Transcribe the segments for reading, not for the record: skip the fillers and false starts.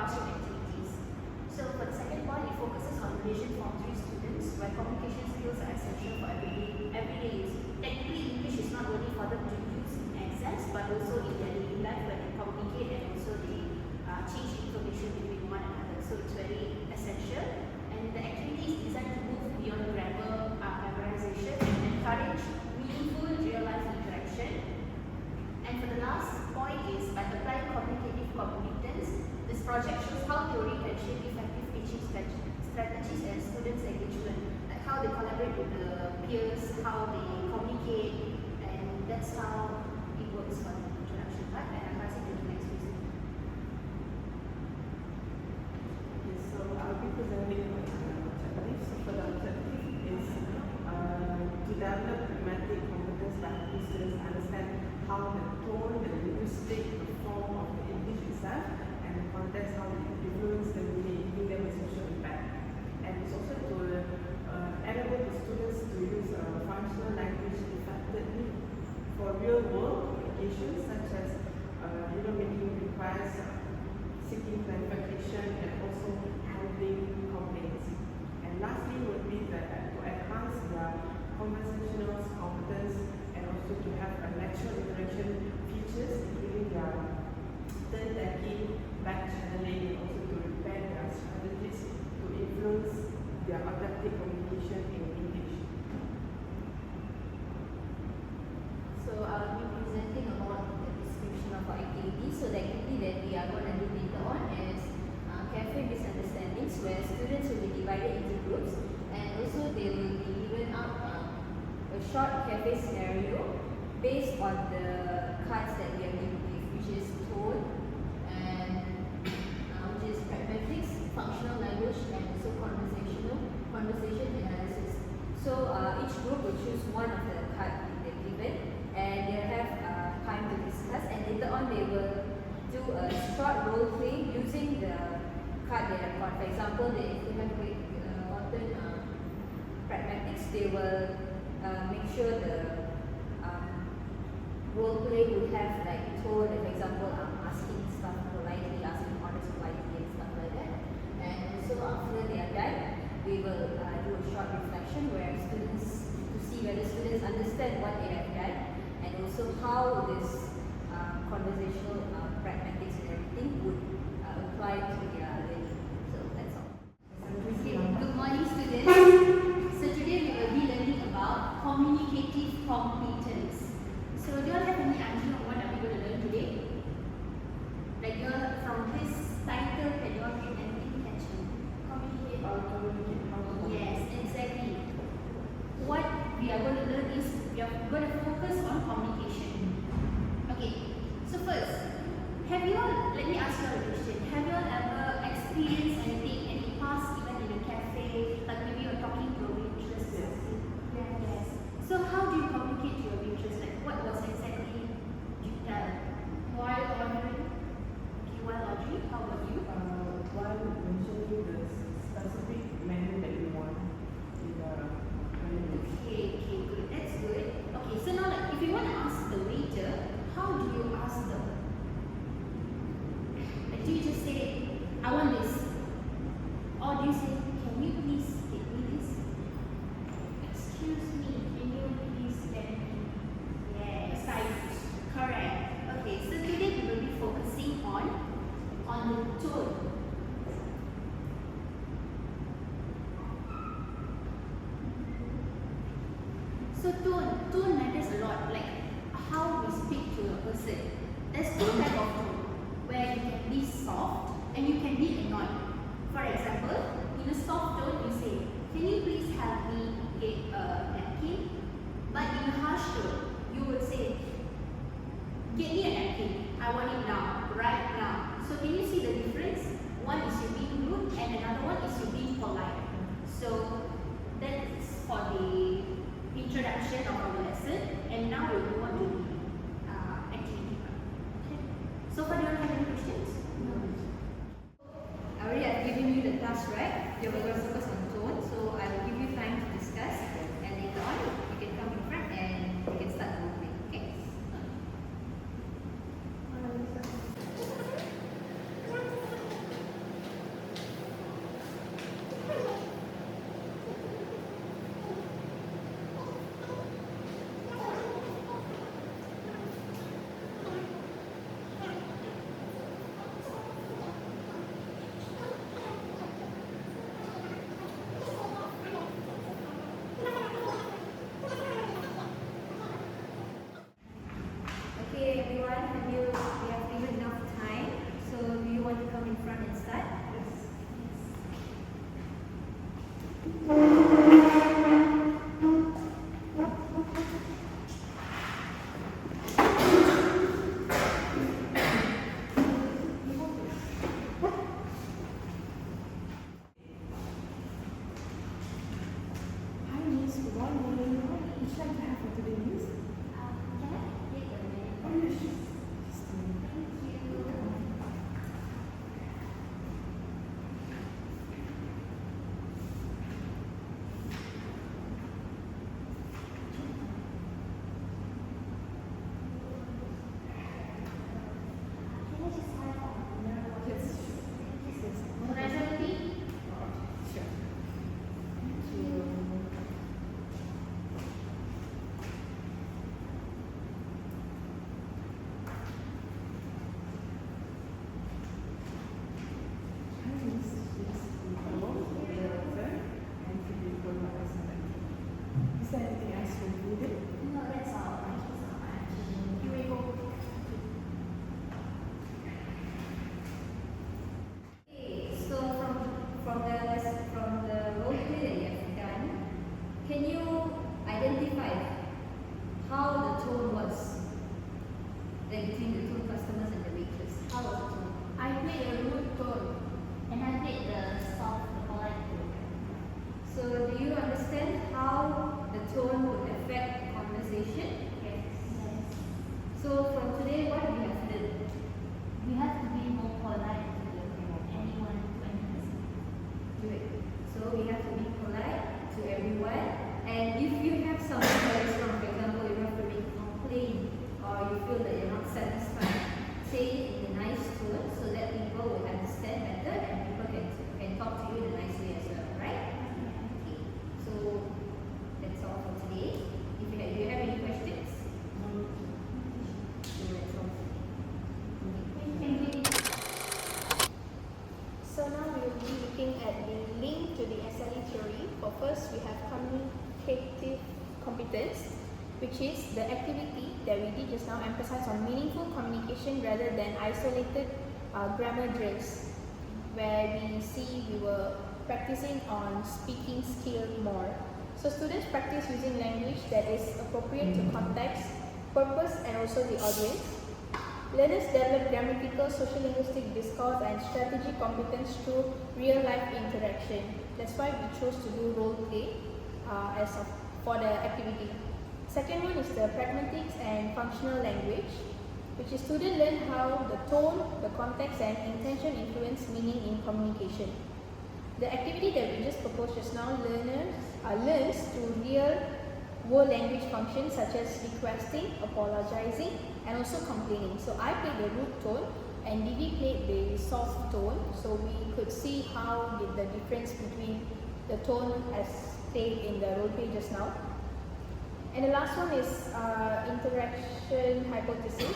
classroom activities. So for the second point, it focuses on Malaysian Form 3 students where communication skills are essential for everyday use. Technically, English is not only for them to use in exams but also in their daily life when they communicate and also they change information between one another. So it's very essential. And the activity is designed to move beyond grammar memorization and encourage meaningful real-life interaction. And for the last point is by applying communicative competence, this project shows how theory can shape effective teaching strategies and students' engagement, like how they collaborate with the peers, how they communicate, and that's how it works for the introduction part. And I'm passing to the next person. Okay, so I'll be presenting my objectives. So for the objective is to develop grammatic competence by helping students understand how the tone, the linguistic, the form of the English itself, and the context, how it influence the meaning, giving them a social impact. And it's also to enable the students to use functional language effectively for real-world applications, such as making requests, seeking clarification, and also handling complaints. And lastly would be that to enhance their conversational competence and also to have a natural interaction features, including their turn taking, back channeling, and also to repair their strategies to influence their authentic communication in English. So I'll be presenting about the description of our activity. So the activity that we are going to do later on is cafe misunderstandings, where students will be divided into groups and also they will be given out a short cafe scenario based on the cards that we are given with, which is tone and which is pragmatics, functional language, and also conversation analysis. So each group will choose one of the cards they're given, and they'll have time to discuss. And later on, they will do a short role play using the card they have got. For example, if they have gotten pragmatics, they will make sure the role play would have like tone, for example, asking stuff politely, asking orders politely and stuff like that. And so after they are done, we will do a short reflection where students, to see whether students understand what they have done and also how this conversational pragmatics and everything would apply to their learning. So that's all. Okay. Good morning, students. So today we will be learning about communicative competence. So do you all have any idea on what are we going to learn today? Like you all, from this title, can you all get anything catchy? Communicate. Yes, exactly. What we are going to learn is we are going to focus on communication. Okay. So first, have you all? Let me ask you all a question. Have you all ever experienced anything, any past event in a cafe, like maybe you're talking to a waitress? Yes. So how do you communicate to your waitress? Like what was exactly you tell? While ordering? Okay, while ordering, how about you? While mentioning the specific menu that you want in the menu. Okay, good. That's good. Okay, so now like if you want to ask the waiter, how do you ask them? Like do you just say, I want this? Or do you say, can you please get me this? Excuse me, can you please get me? Yes. Correct. Okay, so today we will be focusing on the tone. So tone matters a lot, like how we speak to a person. There's two types of tone, where you can be soft and you can be annoyed. For example, in a soft tone you say, can you please help me get a napkin? But in a harsh tone, you would say, get me a napkin, I want it now, right now. So can you see the difference? One is you being rude and another one is you being polite. So that's for the introduction of our lesson, and now we'll move on to the activity. Okay. So far, do you have any questions? No. I already have given you the task, right? You're going to focus on tone, so I will give you time to discuss, and later on you can come in front and we can start moving. Okay? Hi Miss, good morning. What would you like to have for today, Miss? Can I take a minute? Oh, yes, sure. Just a minute. Thank you. Can I just have another one? Yes, Yes. Moisturizer tea? sure. Thank you. Hi Miss, please follow the letter and to be for my assignment. Is there anything else you needed? No, that's all. Thank you so much. You may go. Okay, so from the role play that you have done, can you identify how the tone was between the two customers and the waitress? How was the tone? I played a rude tone and I played the soft, the polite tone. So do you understand how the tone would affect the conversation? Yes. So from today, what we have learned? We have to be more polite to anyone when listening. Good. So we have to be polite to everyone. And if you have something that is wrong, for example, you have to make a complaint or you feel that you're not satisfied, say it in a nice tone so that people will understand better and people can talk to you in a nice way as well, right? Okay. So that's all for today. If you have, do you have any questions? So that's all for today. So now we will be looking at the link to the SLE theory. For first, we have communicative competence, which is the activity that we did just now emphasize on meaningful communication rather than isolated grammar drills, where we were practicing on speaking skill more. So students practice using language that is appropriate to context, purpose, and also the audience. Learners develop grammatical, social-linguistic discourse and strategic competence through real-life interaction. That's why we chose to do role play for the activity. Second one is the pragmatics and functional language, which is students learn how the tone, the context, and intention influence meaning in communication. The activity that we just proposed just now, learns to real world language functions such as requesting, apologizing, and also complaining. So I played the rude tone and Divi played the soft tone, so we could see how the difference between the tone as played in the role play just now. And the last one is interaction hypothesis,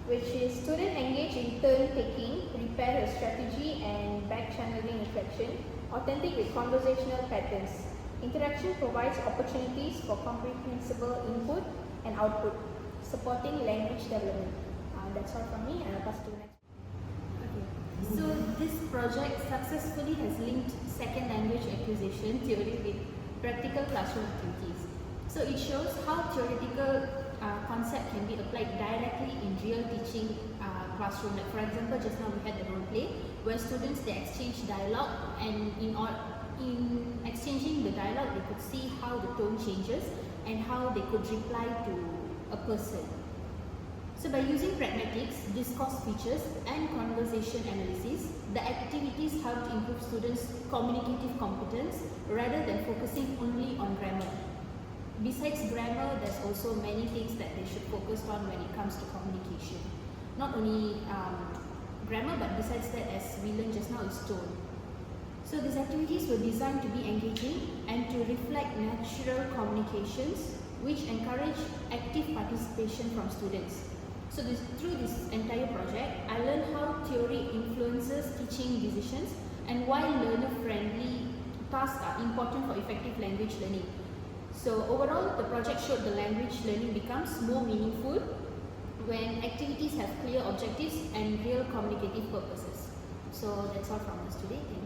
which is student engage in turn taking, prepare a strategy, and back channeling reflection, authentic with conversational patterns. Interaction provides opportunities for comprehensible input and output, supporting language development. That's all from me, and I'll pass to the next. So this project successfully has linked second language acquisition theory with practical classroom activities. So it shows how theoretical concept can be applied directly in real teaching classroom. Like for example, just now we had the role play where students they exchange dialogue, and in exchanging the dialogue they could see how the tone changes and how they could reply to a person. So by using pragmatics, discourse features, and conversation analysis, the activities help to improve students' communicative competence rather than focusing only on grammar. Besides grammar, there's also many things that they should focus on when it comes to communication. Not only grammar, but besides that, as we learned just now, is tone. So these activities were designed to be engaging and to reflect natural communications, which encourage active participation from students. So through this entire project, I learned how theory influences teaching decisions and why learner-friendly tasks are important for effective language learning. So overall, the project showed the language learning becomes more meaningful when activities have clear objectives and real communicative purposes. So that's all from us today. Thank you.